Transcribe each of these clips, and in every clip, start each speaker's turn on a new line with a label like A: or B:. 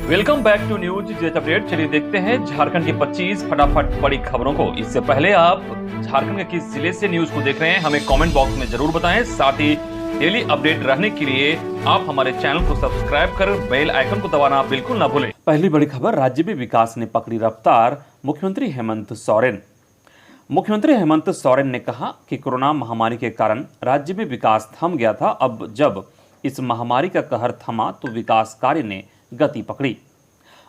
A: Welcome back to news jet update. चलिए देखते हैं झारखंड की 25 फटाफट बड़ी खबरों को। इससे पहले आप झारखंड के किस जिले से न्यूज को देख रहे हैं हमें कमेंट बॉक्स में जरूर बताएं। साथ ही डेली अपडेट रहने के लिए आप हमारे चैनल को सब्सक्राइब कर बेल आइकन को दबाना बिल्कुल ना भूलें। पहली बड़ी खबर, राज्य में विकास ने पकड़ी रफ्तार, मुख्यमंत्री हेमंत सोरेन। मुख्यमंत्री हेमंत सोरेन ने कहा कि कोरोना महामारी के कारण राज्य में विकास थम गया था। अब जब इस महामारी का कहर थमा तो विकास कार्य ने गति पकड़ी।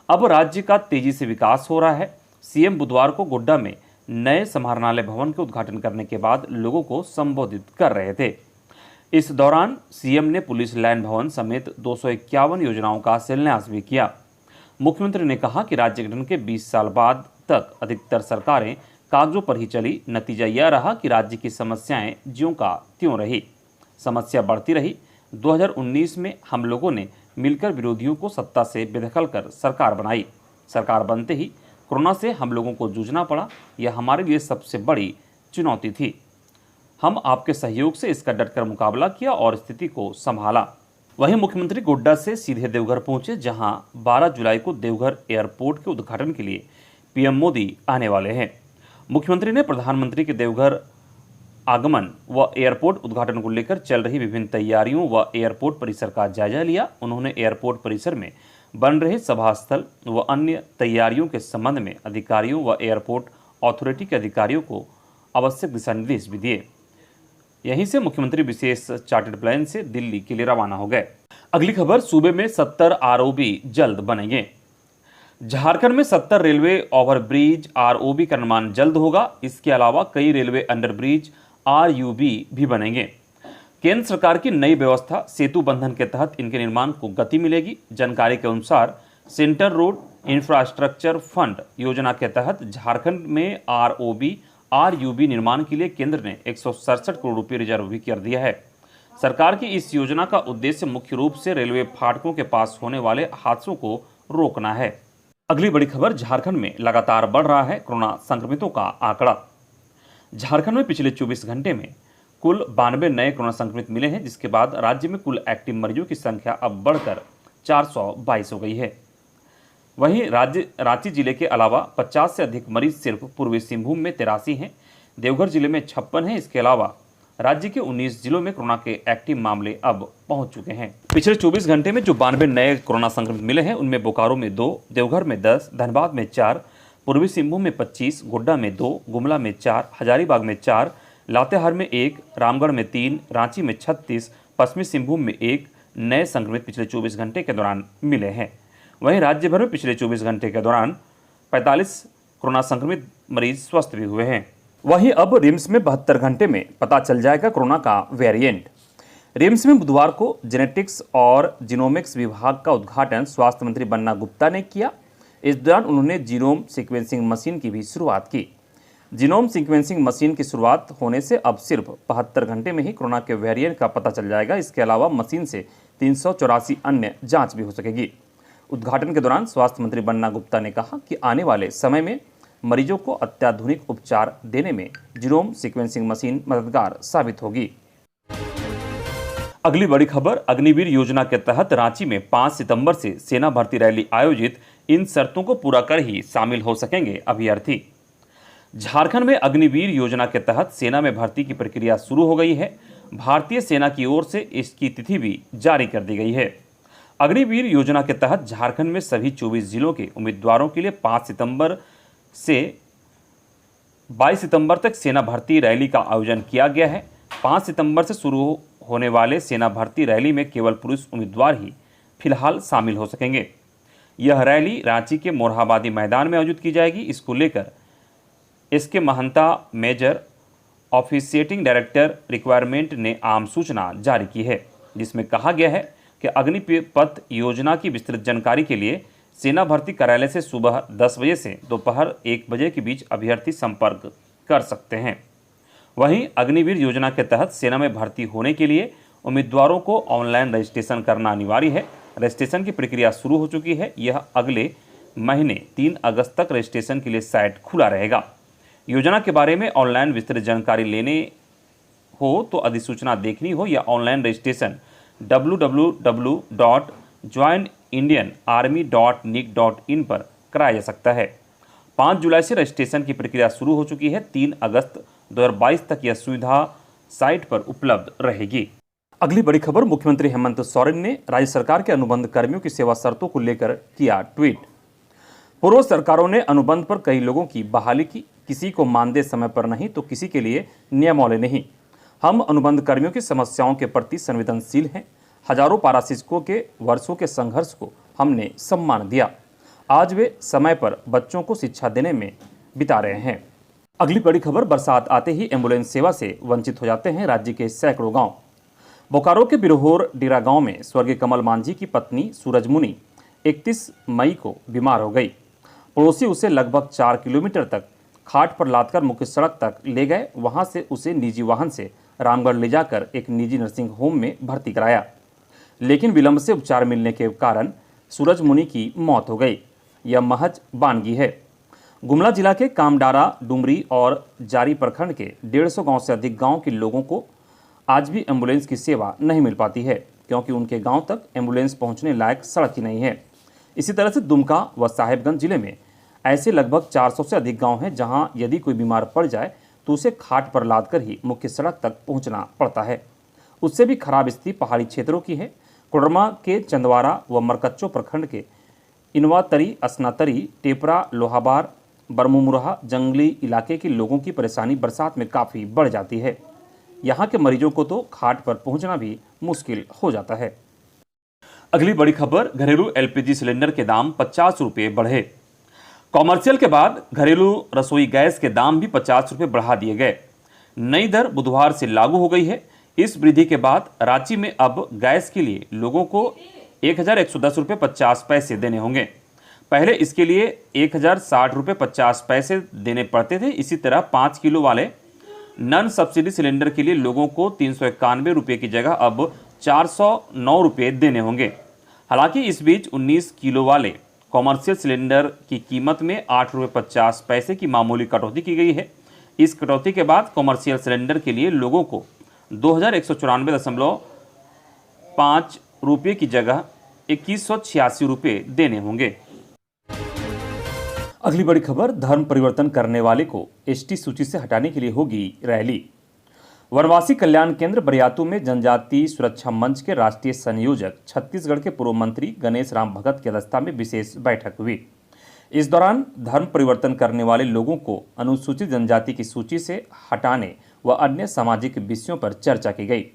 A: अब राज्य का तेजी से विकास हो रहा है। सीएम बुधवार को गोड्डा में नए समाहरणालय भवन के उद्घाटन करने के बाद लोगों को संबोधित कर रहे थे। इस दौरान सीएम ने पुलिस लाइन भवन समेत 251 योजनाओं का शिलान्यास भी किया। मुख्यमंत्री ने कहा कि राज्य गठन के 20 साल बाद तक अधिकतर सरकारें कागजों पर ही चली। नतीजा यह रहा कि राज्य की समस्याएं ज्यों का त्यों रही, समस्या बढ़ती रही। 2019 में हम लोगों ने मिलकर विरोधियों को सत्ता से बेदखल कर सरकार बनाई। सरकार बनते ही कोरोना से हम लोगों को जूझना पड़ा। यह हमारे लिए सबसे बड़ी चुनौती थी। हम आपके सहयोग से इसका डटकर मुकाबला किया और स्थिति को संभाला। वहीं मुख्यमंत्री गोड्डा से सीधे देवघर पहुंचे, जहां 12 जुलाई को देवघर एयरपोर्ट के उद्घाटन के लिए पीएम मोदी आने वाले हैं। मुख्यमंत्री ने प्रधानमंत्री के देवघर आगमन व एयरपोर्ट उद्घाटन को लेकर चल रही विभिन्न तैयारियों व एयरपोर्ट परिसर का जायजा लिया। उन्होंने एयरपोर्ट परिसर में बन रहे सभा स्थल व अन्य तैयारियों के संबंध में अधिकारियों व एयरपोर्ट अथॉरिटी के अधिकारियों को आवश्यक दिशा निर्देश भी दिए। यहीं से मुख्यमंत्री विशेष चार्टर्ड प्लेन से दिल्ली के लिए रवाना हो गए। अगली खबर, सूबे में 70 आरओबी जल्द बनेंगे। झारखंड में 70 रेलवे ओवरब्रिज आरओबी का निर्माण जल्द होगा। इसके अलावा कई रेलवे अंडरब्रिज आरयूबी भी बनेंगे। केंद्र सरकार की नई व्यवस्था सेतु बंधन के तहत इनके निर्माण को गति मिलेगी। जानकारी के अनुसार सेंट्रल रोड इंफ्रास्ट्रक्चर फंड योजना के तहत झारखंड में आरओबी आरयूबी निर्माण के लिए केंद्र ने 167 करोड़ रुपये रिजर्व भी कर दिया है। सरकार की इस योजना का उद्देश्य मुख्य रूप से रेलवे फाटकों के पास होने वाले हादसों को रोकना है। अगली बड़ी खबर, झारखंड में लगातार बढ़ रहा है कोरोना संक्रमितों का आंकड़ा। झारखंड में पिछले 24 घंटे में कुल 92 नए कोरोना संक्रमित मिले हैं, जिसके बाद राज्य में कुल एक्टिव मरीजों की संख्या अब बढ़कर 422 हो गई है। वहीं रांची जिले के अलावा 50 से अधिक मरीज सिर्फ पूर्वी सिंहभूम में 83 हैं, देवघर जिले में 56 हैं। इसके अलावा राज्य के 19 जिलों में कोरोना के एक्टिव मामले अब पहुंच चुके हैं। पिछले 24 घंटे में जो 92 नए कोरोना संक्रमित मिले हैं उनमें बोकारो में 2, देवघर में 10, धनबाद में 4, पूर्वी सिंहभूम में 25, गोड्डा में 2, गुमला में 4, हजारीबाग में 4, लातेहार में 1, रामगढ़ में 3, रांची में 36, पश्चिमी सिंहभूम में 1 नए संक्रमित पिछले 24 घंटे के दौरान मिले हैं। वहीं राज्य भर में पिछले 24 घंटे के दौरान 45 कोरोना संक्रमित मरीज स्वस्थ भी हुए हैं। वहीं अब रिम्स में 72 घंटे में पता चल जाएगा कोरोना का वेरिएंट। रिम्स में बुधवार को जेनेटिक्स और जीनोमिक्स विभाग का उद्घाटन स्वास्थ्य मंत्री बन्ना गुप्ता ने किया। इस दौरान उन्होंने जीनोम सीक्वेंसिंग मशीन की भी शुरुआत की। जीनोम सीक्वेंसिंग मशीन की शुरुआत होने से अब सिर्फ 72 घंटे में ही कोरोना के वेरिएंट का पता चल जाएगा। इसके अलावा मशीन से 384 अन्य जांच भी हो सकेगी। उद्घाटन के दौरान स्वास्थ्य मंत्री बन्ना गुप्ता ने कहा कि आने वाले समय में मरीजों को अत्याधुनिक उपचार देने में जीनोम सीक्वेंसिंग मशीन मददगार साबित होगी। अगली बड़ी खबर, अग्निवीर योजना के तहत रांची में 5 सितंबर से सेना भर्ती रैली आयोजित। इन शर्तों को पूरा कर ही शामिल हो सकेंगे अभ्यर्थी। झारखंड में अग्निवीर योजना के तहत सेना में भर्ती की प्रक्रिया शुरू हो गई है। भारतीय सेना की ओर से इसकी तिथि भी जारी कर दी गई है। अग्निवीर योजना के तहत झारखंड में सभी 24 जिलों के उम्मीदवारों के लिए 5 सितंबर से 22 सितंबर तक सेना भर्ती रैली का आयोजन किया गया है। 5 सितंबर से शुरू होने वाले सेना भर्ती रैली में केवल पुरुष उम्मीदवार ही फिलहाल शामिल हो सकेंगे। यह रैली रांची के मोरहाबादी मैदान में आयोजित की जाएगी। इसको लेकर इसके महंता मेजर ऑफिशिएटिंग डायरेक्टर रिक्वायरमेंट ने आम सूचना जारी की है, जिसमें कहा गया है कि अग्निपथ योजना की विस्तृत जानकारी के लिए सेना भर्ती कार्यालय से सुबह 10 बजे से दोपहर 1 बजे के बीच अभ्यर्थी संपर्क कर सकते हैं। वहीं अग्निवीर योजना के तहत सेना में भर्ती होने के लिए उम्मीदवारों को ऑनलाइन रजिस्ट्रेशन करना अनिवार्य है। रजिस्ट्रेशन की प्रक्रिया शुरू हो चुकी है। यह अगले महीने 3 अगस्त तक रजिस्ट्रेशन के लिए साइट खुला रहेगा। योजना के बारे में ऑनलाइन विस्तृत जानकारी लेने हो तो अधिसूचना देखनी हो या ऑनलाइन रजिस्ट्रेशन www.joinedindia.gov indianarmy.nic.in पर कराया जा सकता है। 5 जुलाई से रजिस्ट्रेशन की प्रक्रिया शुरू हो चुकी है। 3 अगस्त 2022 तक यह सुविधा साइट पर उपलब्ध रहेगी। अगली बड़ी खबर, मुख्यमंत्री हेमंत सोरेन ने राज्य सरकार के अनुबंध कर्मियों की सेवा शर्तों को लेकर किया ट्वीट। पूर्व सरकारों ने अनुबंध पर कई लोगों की बहाली की, किसी को मानदेय समय पर नहीं तो किसी के लिए नियमावली नहीं। हम अनुबंध कर्मियों की समस्याओं के प्रति संवेदनशील हैं। हजारों पाराशिक्षकों के वर्षों के संघर्ष को हमने सम्मान दिया। आज वे समय पर बच्चों को शिक्षा देने में बिता रहे हैं। अगली बड़ी खबर, बरसात आते ही एम्बुलेंस सेवा से वंचित हो जाते हैं राज्य के सैकड़ों गांव। बोकारो के बिरहोर डीरा गांव में स्वर्गीय कमल मांझी की पत्नी सूरजमुनि 31 मई को बीमार हो गई। पड़ोसी उसे लगभग 4 किलोमीटर तक खाट पर लादकर मुख्य सड़क तक ले गए। वहां से उसे निजी वाहन से रामगढ़ ले जाकर एक निजी नर्सिंग होम में भर्ती कराया, लेकिन विलंब से उपचार मिलने के कारण सूरजमुनि की मौत हो गई। यह महज वानगी है। गुमला जिला के कामडारा, डुमरी और जारी प्रखंड के 150 गांव से अधिक गांव के लोगों को आज भी एम्बुलेंस की सेवा नहीं मिल पाती है, क्योंकि उनके गांव तक एम्बुलेंस पहुंचने लायक सड़क ही नहीं है। इसी तरह से दुमका व साहेबगंज जिले में ऐसे लगभग 400 से अधिक गांव हैं, जहां यदि कोई बीमार पड़ जाए तो उसे खाट पर लादकर ही मुख्य सड़क तक पहुंचना पड़ता है। उससे भी खराब स्थिति पहाड़ी क्षेत्रों की है। कोडरमा के चंदवारा व मरकच्चो प्रखंड के इनवातरी, असनातरी, टेपरा, लोहाबार, बरमुमुरहा जंगली इलाके के लोगों की परेशानी बरसात में काफ़ी बढ़ जाती है। यहाँ के मरीजों को तो खाट पर पहुंचना भी मुश्किल हो जाता है। अगली बड़ी खबर, घरेलू एलपीजी सिलेंडर के दाम 50 रुपये बढ़े। कॉमर्शियल के बाद घरेलू रसोई गैस के दाम भी 50 रुपये बढ़ा दिए गए। नई दर बुधवार से लागू हो गई है। इस वृद्धि के बाद रांची में अब गैस के लिए लोगों को 1110 रुपये 50 पैसे देने होंगे। पहले इसके लिए 1060 रुपये 50 पैसे देने पड़ते थे। इसी तरह 5 किलो वाले नॉन सब्सिडी सिलेंडर के लिए लोगों को 391 रुपये की जगह अब 409 रुपये देने होंगे। हालांकि इस बीच 19 किलो वाले कॉमर्शियल सिलेंडर की कीमत में 8 रुपये 50 पैसे की मामूली कटौती की गई है। इस कटौती के बाद कॉमर्शियल सिलेंडर के लिए लोगों को 2194.5 रुपये की जगह 2186 रुपये देने होंगे। अगली बड़ी खबर, धर्म परिवर्तन करने वाले को एसटी सूची से हटाने के लिए होगी रैली। वनवासी कल्याण केंद्र बरियातू में जनजाति सुरक्षा मंच के राष्ट्रीय संयोजक छत्तीसगढ़ के पूर्व मंत्री गणेश राम भगत की अध्यक्षता में विशेष बैठक हुई। इस दौरान धर्म परिवर्तन करने वाले लोगों को अनुसूचित जनजाति की सूची से हटाने व अन्य सामाजिक विषयों पर चर्चा की गई।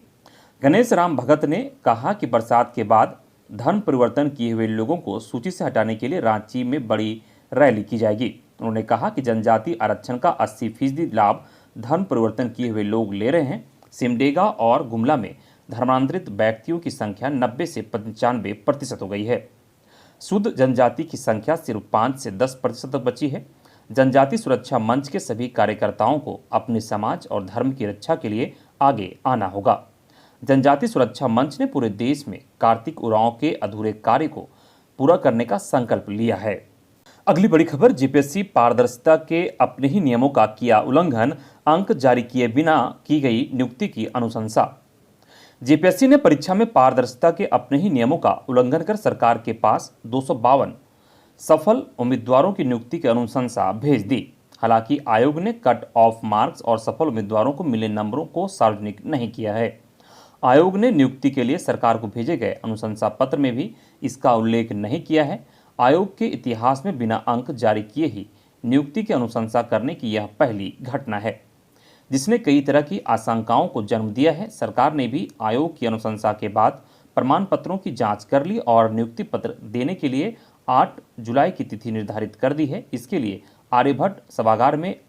A: गणेश राम भगत ने कहा कि बरसात के बाद धर्म परिवर्तन किए हुए लोगों को सूची से हटाने के लिए रांची में बड़ी रैली की जाएगी। उन्होंने कहा कि जनजाति आरक्षण का 80% लाभ धर्म परिवर्तन किए हुए लोग ले रहे हैं। सिमडेगा और गुमला में धर्मांतरित व्यक्तियों की संख्या 90 से 95% हो गई है। शुद्ध जनजाति की संख्या सिर्फ 5 से 10% तक बची है। जनजाति सुरक्षा मंच के सभी कार्यकर्ताओं को अपने समाज और धर्म की रक्षा के लिए आगे आना होगा। जनजाति सुरक्षा मंच ने पूरे देश में कार्तिक उरांव के अधूरे कार्य को पूरा करने का संकल्प लिया है। अगली बड़ी खबर, जीपीएससी पारदर्शिता के अपने ही नियमों का किया उल्लंघन, अंक जारी किए बिना की गई नियुक्ति की अनुशंसा। जीपीएससी ने परीक्षा में पारदर्शिता के अपने ही नियमों का उल्लंघन कर सरकार के पास 252 सफल उम्मीदवारों की नियुक्ति की अनुशंसा भेज दी। हालांकि आयोग ने कट ऑफ मार्क्स और सफल उम्मीदवारों को मिले नंबरों को सार्वजनिक नहीं किया है। आयोग ने नियुक्ति के लिए सरकार को भेजे गए अनुशंसा पत्र में भी इसका उल्लेख नहीं किया है। आयोग के इतिहास में बिना अंक जारी किए ही नियुक्ति की अनुशंसा करने की यह पहली घटना है, जिसने कई तरह की आशंकाओं को जन्म दिया है। सरकार ने भी आयोग की अनुशंसा के बाद प्रमाण पत्रों की जांच कर ली और नियुक्ति पत्र देने के लिए 8 जुलाई की तिथि निर्धारित कर दी है। इसके लिए आर्यभट्ट सभागार में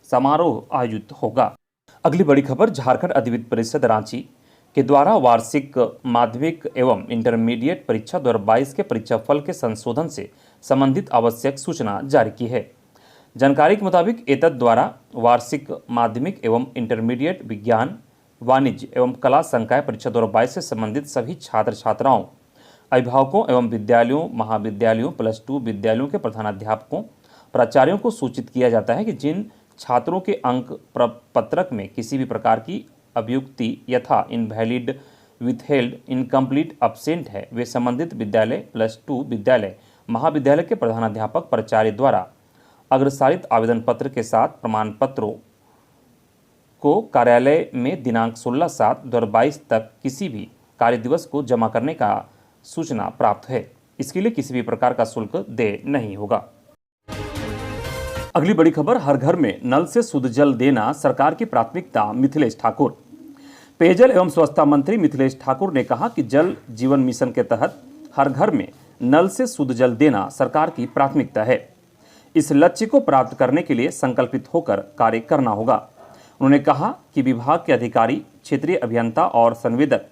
A: समारोह आयोजित होगा। अगली बड़ी खबर, झारखंड अधिविद्य परिषद रांची के द्वारा वार्षिक माध्यमिक एवं इंटरमीडिएट परीक्षा 2022 के परीक्षाफल के संशोधन से संबंधित आवश्यक सूचना जारी की है। जानकारी के मुताबिक एतद द्वारा वार्षिक माध्यमिक एवं इंटरमीडिएट विज्ञान, वाणिज्य एवं कला संकाय परीक्षा 2022 से संबंधित सभी छात्र छात्राओं, अभिभावकों एवं विद्यालयों, महाविद्यालयों, +2 विद्यालयों के प्रधानाध्यापकों, प्राचार्यों को सूचित किया जाता है कि जिन छात्रों के अंक पत्रक में किसी भी प्रकार की अभियुक्ति यथा इनवैलिड
B: विथहेल्ड, इनकम्प्लीट, absent है वे संबंधित विद्यालय, +2 विद्यालय, महाविद्यालय के प्रधानाध्यापक प्राचार्य द्वारा अग्रसारित आवेदन पत्र के साथ प्रमाण पत्रों को कार्यालय में दिनांक 16/7/2022 तक किसी भी कार्य दिवस को जमा करने का सूचना प्राप्त है। इसके लिए किसी भी प्रकार का शुल्क देय नहीं होगा।
A: अगली बड़ी खबर, हर घर में नल से शुद्ध जल देना सरकार की प्राथमिकता, मिथिलेश ठाकुर। पेयजल एवं स्वच्छता मंत्री मिथिलेश ठाकुर ने कहा कि जल जीवन मिशन के तहत हर घर में नल से शुद्ध जल देना सरकार की प्राथमिकता है। इस लक्ष्य को प्राप्त करने के लिए संकल्पित होकर कार्य करना होगा। उन्होंने कहा कि विभाग के अधिकारी, क्षेत्रीय अभियंता और संवेदक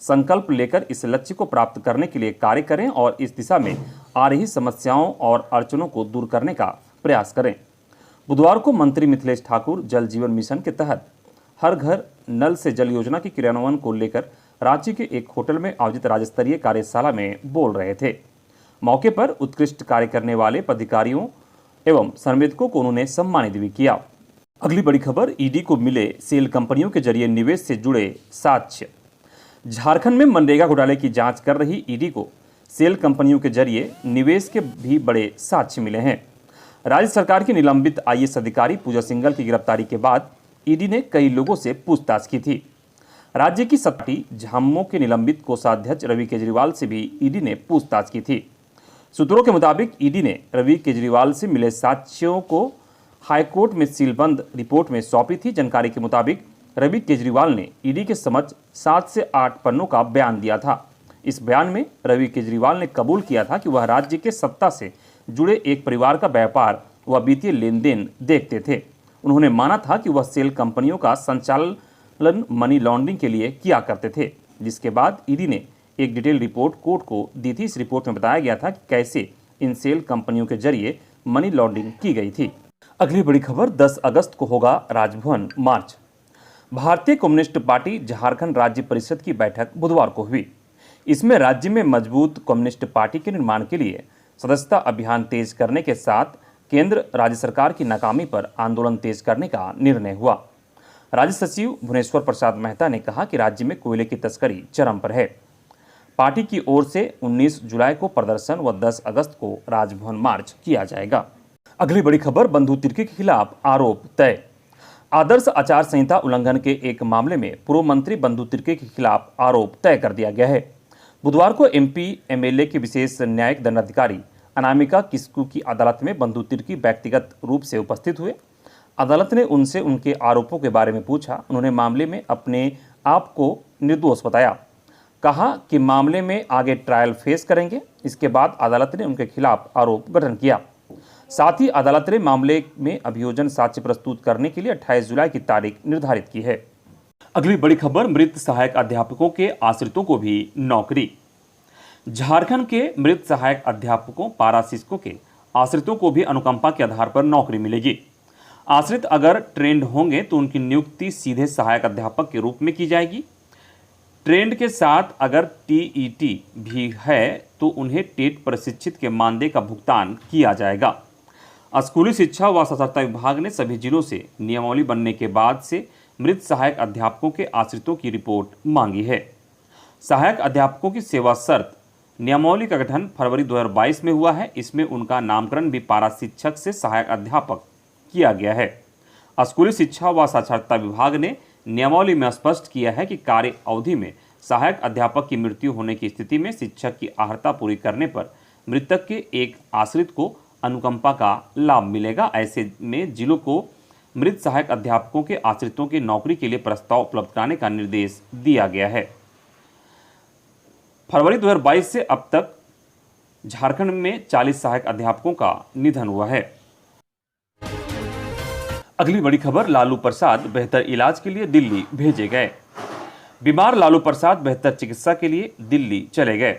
A: संकल्प लेकर इस लक्ष्य को प्राप्त करने के लिए कार्य करें और इस दिशा में आ रही समस्याओं और अड़चनों को दूर करने का प्रयास करें। बुधवार को मंत्री मिथिलेश ठाकुर जल जीवन मिशन के तहत हर घर नल से जल योजना के क्रियान्वयन को लेकर रांची के एक होटल में आयोजित राज्य स्तरीय कार्यशाला में बोल रहे थे। मौके पर उत्कृष्ट कार्य करने वाले पदाधिकारियों एवं संवेदकों को उन्होंने सम्मानित भी किया। अगली बड़ी खबर, ईडी को मिले सेल कंपनियों के जरिए निवेश से जुड़े साक्ष्य। झारखंड में मनरेगा घोटाले की जांच कर रही ईडी को सेल कंपनियों के जरिए निवेश के भी बड़े साक्ष्य मिले हैं। राज्य सरकार की निलंबित आईएएस अधिकारी पूजा सिंघल की गिरफ्तारी के बाद ईडी ने कई लोगों से पूछताछ की थी। राज्य की सत्ती झामुमो के निलंबित कोषाध्यक्ष रवि केजरीवाल से भी ईडी ने पूछताछ की थी। सूत्रों के मुताबिक ईडी ने रवि केजरीवाल से मिले साक्ष्यों को हाईकोर्ट में सीलबंद रिपोर्ट में सौंपी थी। जानकारी के मुताबिक रवि केजरीवाल ने ईडी के समक्ष 7 से 8 पन्नों का बयान दिया था। इस बयान में रवि केजरीवाल ने कबूल किया था कि वह राज्य के सत्ता से जुड़े एक परिवार का व्यापार व वित्तीय लेन देन देखते थे। उन्होंने माना था कि वह सेल कंपनियों का संचालन मनी लॉन्ड्रिंग के लिए किया करते थे, जिसके बाद ईडी ने एक डिटेल रिपोर्ट कोर्ट को दी थी। इस रिपोर्ट में बताया गया था कि कैसे इन सेल कंपनियों के जरिए मनी लॉन्ड्रिंग की गई थी। अगली बड़ी खबर, 10 अगस्त को होगा राजभवन मार्च। भारतीय कम्युनिस्ट पार्टी झारखंड राज्य परिषद की बैठक बुधवार को हुई। इसमें राज्य में मजबूत कम्युनिस्ट पार्टी के निर्माण के लिए सदस्यता अभियान तेज करने के साथ केंद्र राज्य सरकार की नाकामी पर आंदोलन तेज करने का निर्णय हुआ। राज्य सचिव भुवनेश्वर प्रसाद मेहता ने कहा कि राज्य में कोयले की तस्करी चरम पर है। पार्टी की ओर से 19 जुलाई को प्रदर्शन व 10 अगस्त को राजभवन मार्च किया जाएगा। अगली बड़ी खबर, बंधु तिर्की के खिलाफ आरोप तय। आदर्श आचार संहिता उल्लंघन के एक मामले में पूर्व मंत्री बंधु तिर्की के खिलाफ आरोप तय कर दिया गया है। बुधवार को एमपी एमएलए के विशेष न्यायिक दंडाधिकारी अनामिका किस्कू की अदालत में बंधु तिर्की व्यक्तिगत रूप से उपस्थित हुए। अदालत ने उनसे उनके आरोपों के बारे में पूछा। उन्होंने मामले में अपने आप को निर्दोष बताया, कहा कि मामले में आगे ट्रायल फेस करेंगे। इसके बाद अदालत ने उनके खिलाफ आरोप गठन किया। साथ ही अदालत ने मामले में अभियोजन साक्ष्य प्रस्तुत करने के लिए 28 जुलाई की तारीख निर्धारित की है। अगली बड़ी खबर, मृत सहायक अध्यापकों के आश्रितों को भी नौकरी। झारखंड के मृत सहायक अध्यापकों, पारा शिक्षकों के आश्रितों को भी अनुकंपा के आधार पर नौकरी मिलेगी। आश्रित अगर ट्रेंड होंगे तो उनकी नियुक्ति सीधे सहायक अध्यापक के रूप में की जाएगी। ट्रेंड के साथ अगर टीईटी भी है तो उन्हें टेट प्रशिक्षित के मानदेय का भुगतान किया जाएगा। स्कूली शिक्षा व साक्षरता विभाग ने सभी जिलों से नियमावली बनने के बाद से मृत सहायक अध्यापकों के आश्रितों की रिपोर्ट मांगी है। सहायक अध्यापकों की सेवा शर्त नियमावली का गठन फरवरी 2022 में हुआ है। इसमें उनका नामकरण भी पारा शिक्षक से सहायक अध्यापक किया गया है। स्कूली शिक्षा व साक्षरता विभाग ने नियमावली में स्पष्ट किया है कि कार्य अवधि में सहायक अध्यापक की मृत्यु होने की स्थिति में शिक्षक की अर्हता पूरी करने पर मृतक के एक आश्रित को अनुकंपा का लाभ मिलेगा। ऐसे में जिलों को मृत सहायक अध्यापकों के आश्रितों की नौकरी के लिए प्रस्ताव उपलब्ध कराने का निर्देश दिया गया है। फरवरी 2022 से अब तक झारखंड में 40 सहायक अध्यापकों का निधन हुआ है। अगली बड़ी खबर, लालू प्रसाद बेहतर इलाज के लिए दिल्ली भेजे गए। बीमार लालू प्रसाद बेहतर चिकित्सा के लिए दिल्ली चले गए।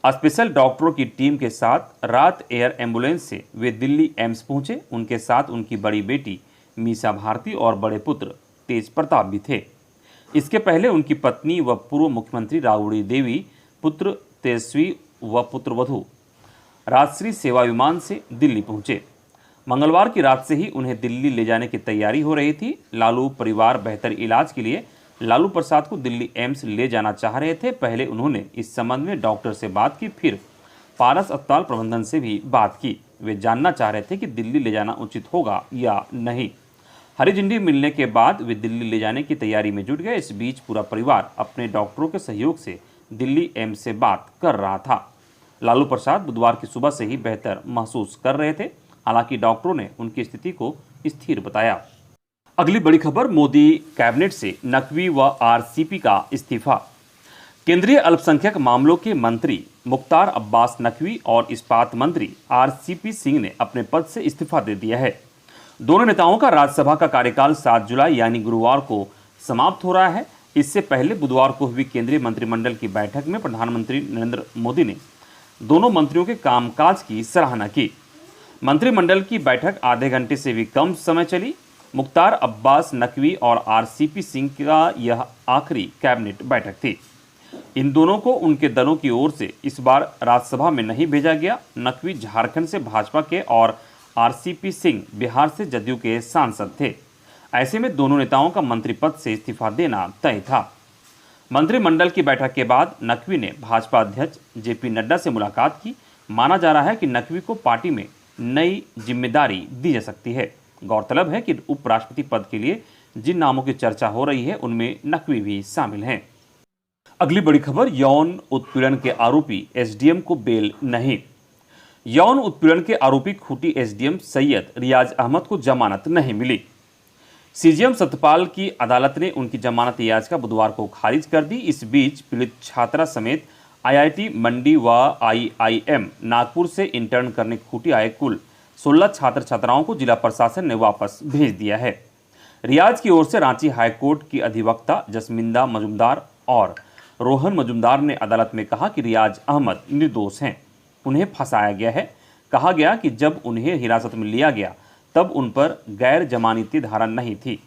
A: स्पेशल डॉक्टरों की टीम के साथ रात एयर एम्बुलेंस से वे दिल्ली एम्स पहुंचे। उनके साथ उनकी बड़ी बेटी मीसा भारती और बड़े पुत्र तेज प्रताप भी थे। इसके पहले उनकी पत्नी व पूर्व मुख्यमंत्री राबड़ी देवी, पुत्र तेजस्वी व पुत्रवधू राजश्री सेवा विमान से दिल्ली पहुंचे। मंगलवार की रात से ही उन्हें दिल्ली ले जाने की तैयारी हो रही थी। लालू परिवार बेहतर इलाज के लिए
B: लालू प्रसाद को दिल्ली एम्स ले जाना चाह रहे थे। पहले उन्होंने इस संबंध में डॉक्टर से बात की, फिर पारस अस्पताल प्रबंधन से भी बात की। वे जानना चाह रहे थे कि दिल्ली ले जाना उचित होगा या नहीं। हरी झंडी मिलने के बाद वे दिल्ली ले जाने की तैयारी में जुट गए। इस बीच पूरा परिवार अपने डॉक्टरों के सहयोग से दिल्ली एम्स से बात कर रहा था। लालू प्रसाद बुधवार की सुबह से ही बेहतर महसूस कर रहे थे। हालांकि डॉक्टरों ने उनकी स्थिति को स्थिर बताया। अगली बड़ी खबर, मोदी कैबिनेट से नकवी व आरसीपी का इस्तीफा। केंद्रीय अल्पसंख्यक मामलों के मंत्री मुख्तार अब्बास नकवी और इस्पात मंत्री आरसीपी सिंह ने अपने पद से इस्तीफा दे दिया है। दोनों नेताओं का राज्यसभा का कार्यकाल 7 जुलाई यानी गुरुवार को समाप्त हो रहा है। इससे पहले बुधवार को हुई केंद्रीय मंत्रिमंडल की बैठक में प्रधानमंत्री नरेंद्र मोदी ने दोनों मंत्रियों के कामकाज की सराहना की। मंत्रिमंडल की बैठक आधे घंटे से भी कम समय चली। मुख्तार अब्बास नकवी और आरसीपी सिंह का यह आखिरी कैबिनेट बैठक थी। इन दोनों को उनके दलों की ओर से इस बार राज्यसभा में नहीं भेजा गया। नकवी झारखंड से भाजपा के और आरसीपी सिंह बिहार से जदयू के सांसद थे। ऐसे में दोनों नेताओं का मंत्री पद से इस्तीफा देना तय था। मंत्रिमंडल की बैठक के बाद नकवी ने भाजपा अध्यक्ष जेपी नड्डा से मुलाकात की। माना जा रहा है कि नकवी को पार्टी में नई जिम्मेदारी दी जा सकती है। गौरतलब है कि उपराष्ट्रपति पद के लिए जिन नामों की चर्चा हो रही है उनमें नकवी भी शामिल हैं। अगली बड़ी खबर, यौन उत्पीड़न के आरोपी एसडीएम को बेल नहीं। यौन उत्पीड़न के आरोपी खूंटी एसडीएम सैयद रियाज अहमद को जमानत नहीं मिली। सीजेएम सतपाल की अदालत ने उनकी जमानत याचिका बुधवार को खारिज कर दी। इस बीच पीड़ित छात्रा समेत आईआईटी मंडी व आईआईएम नागपुर से इंटर्न करने खूंटी आए कुल 16 छात्र छात्राओं को जिला प्रशासन ने वापस भेज दिया है। रियाज की ओर से रांची हाईकोर्ट की अधिवक्ता जसमिंदा मजुमदार और रोहन मजुमदार ने अदालत में कहा कि रियाज अहमद निर्दोष हैं, उन्हें फंसाया गया है। कहा गया कि जब उन्हें हिरासत में लिया गया तब उन पर गैर जमानती धारा नहीं थी।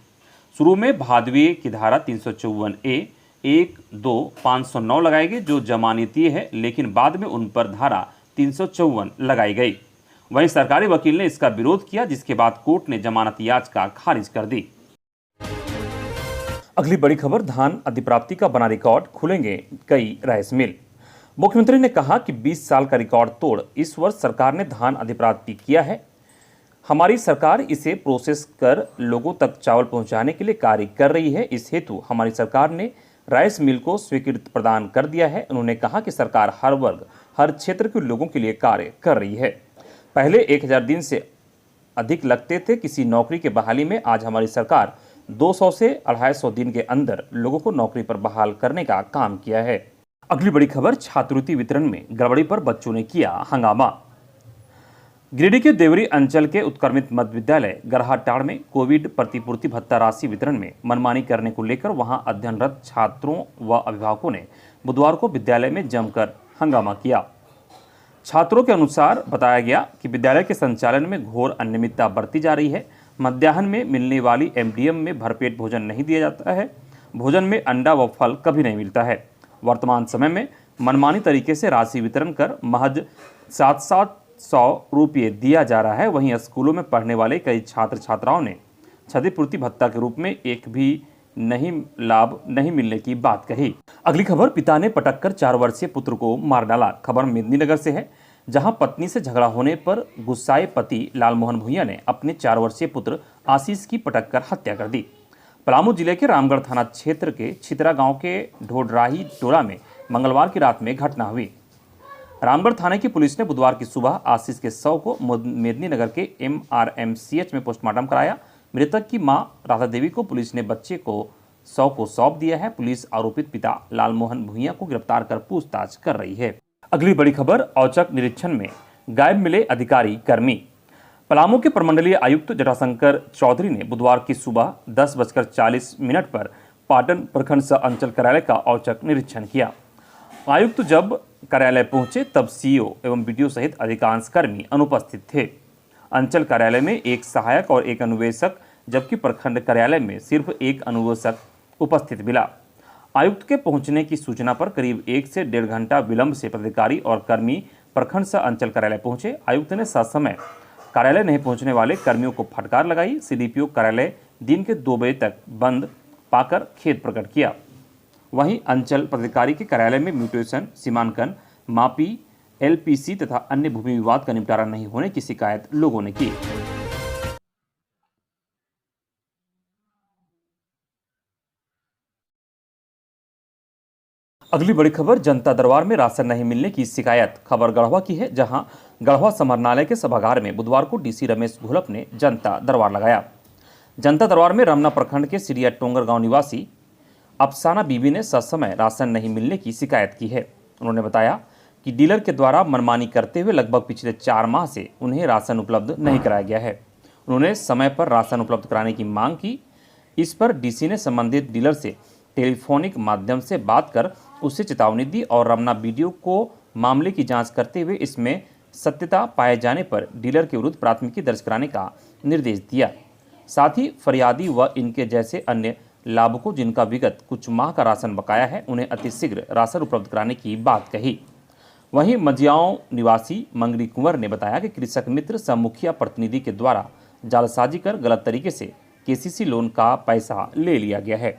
B: शुरू में भादवी की धारा 354A 1, 2, 509 लगाई गई जो जमानती है, लेकिन बाद में उन पर धारा 354 लगाई गई। वहीं सरकारी वकील ने इसका विरोध किया, जिसके बाद कोर्ट ने जमानत याचिका खारिज कर दी। अगली बड़ी खबर, धान अधिप्राप्ति का बना रिकॉर्ड, खुलेंगे कई राइस मिल। मुख्यमंत्री ने कहा कि 20 साल का रिकॉर्ड तोड़ इस वर्ष सरकार ने धान अधिप्राप्ति किया है। हमारी सरकार इसे प्रोसेस कर लोगों तक चावल पहुंचाने के लिए कार्य कर रही है। इस हेतु हमारी सरकार ने राइस मिल को स्वीकृति प्रदान कर दिया है। उन्होंने कहा कि सरकार हर वर्ग, हर क्षेत्र के लोगों के लिए कार्य कर रही है। पहले 1000 दिन से अधिक लगते थे किसी नौकरी के बहाली में। आज हमारी सरकार 200 से 250 दिन के अंदर लोगों को नौकरी पर बहाल करने का काम किया है। अगली बड़ी खबर, छात्रवृत्ति वितरण में गड़बड़ी पर बच्चों ने किया हंगामा। गिरिडीह के देवरी अंचल के उत्क्रमित मध्य विद्यालय गरहाटाड़ में कोविड प्रतिपूर्ति भत्ता राशि वितरण में मनमानी करने को लेकर वहां अध्ययनरत छात्रों व अभिभावकों ने बुधवार को विद्यालय में जमकर हंगामा किया। छात्रों के अनुसार बताया गया कि विद्यालय के संचालन में घोर अनियमितता बरती जा रही है। मध्याह्न में मिलने वाली एमडीएम में भरपेट भोजन नहीं दिया जाता है। भोजन में अंडा व फल कभी नहीं मिलता है। वर्तमान समय में मनमानी तरीके से राशि वितरण कर महज 700 रुपये दिया जा रहा है। वहीं स्कूलों में पढ़ने वाले कई छात्र छात्राओं ने क्षतिपूर्ति भत्ता के रूप में एक भी लाभ नहीं मिलने की बात कही। अगली खबर, पिता ने पटककर 4 वर्षीय पुत्र को मार डाला। खबर मेदिनीनगर से है, जहां पत्नी से झगड़ा होने पर गुस्साए पति लालमोहन भुइया ने अपने 4 वर्षीय पुत्र आशीष की पटककर हत्या कर दी। पलामू जिले के रामगढ़ थाना क्षेत्र के छितरा गांव के ढोडराही टोला में मंगलवार की रात में घटना हुई। रामगढ़ थाने की पुलिस ने बुधवार की सुबह आशीष के शव को मेदिनीनगर के MRMCH में पोस्टमार्टम कराया। मृतक की मां राधा देवी को पुलिस ने बच्चे को शव को सौंप दिया है। पुलिस आरोपित पिता लालमोहन भुइया को गिरफ्तार कर पूछताछ कर रही है। अगली बड़ी खबर, औचक निरीक्षण में गायब मिले अधिकारी कर्मी। पलामू के प्रमंडलीय आयुक्त जटाशंकर चौधरी ने बुधवार की सुबह 10:40 पर पाटन प्रखंड सह अंचल कार्यालय का औचक निरीक्षण किया। आयुक्त जब कार्यालय पहुंचे तब सीईओ एवं बीडीओ सहित अधिकांश कर्मी अनुपस्थित थे। अंचल कार्यालय में एक सहायक और एक अनुवेशक, जबकि प्रखंड कार्यालय में सिर्फ एक अनुवेशक उपस्थित मिला। आयुक्त के पहुंचने की सूचना पर करीब 1 से 1.5 घंटा विलंब से पदाधिकारी और कर्मी प्रखंड सह अंचल कार्यालय पहुंचे। आयुक्त ने ससमय कार्यालय नहीं पहुंचने वाले कर्मियों को फटकार लगाई। सीडीपीओ कार्यालय दिन के 2 बजे तक बंद पाकर खेद प्रकट किया। वहीं अंचल पदाधिकारी के कार्यालय में म्यूटेशन, सीमांकन, मापी, एलपीसी तथा अन्य भूमि विवाद का निपटारा नहीं होने की शिकायत लोगों ने की। अगली बड़ी खबर, जनता दरबार में राशन नहीं मिलने की शिकायत। खबर गढ़वा की है, जहां गढ़वा समाहरणालय के सभागार में बुधवार को डीसी रमेश घोलप ने जनता दरबार लगाया। जनता दरबार में रमना प्रखंड के सिरिया टोंगर गांव निवासी अफसाना बीबी ने ससमय राशन नहीं मिलने की शिकायत की है। उन्होंने बताया कि डीलर के द्वारा मनमानी करते हुए लगभग पिछले 4 माह से उन्हें राशन उपलब्ध नहीं कराया गया है। उन्होंने समय पर राशन उपलब्ध कराने की मांग की। इस पर डीसी ने संबंधित डीलर से टेलीफोनिक माध्यम से बात कर उसे चेतावनी दी और रमना बीडीओ को मामले की जांच करते हुए इसमें सत्यता पाए जाने पर डीलर के विरुद्ध प्राथमिकी दर्ज कराने का निर्देश दिया। साथ ही फरियादी व इनके जैसे अन्य लाभुकों जिनका विगत कुछ माह का राशन बकाया है, उन्हें अतिशीघ्र राशन उपलब्ध कराने की बात कही। वहीं मजियाओं निवासी मंगरी कुंवर ने बताया कि कृषक मित्र सह मुखिया प्रतिनिधि के द्वारा जालसाजी कर गलत तरीके से केसीसी लोन का पैसा ले लिया गया है।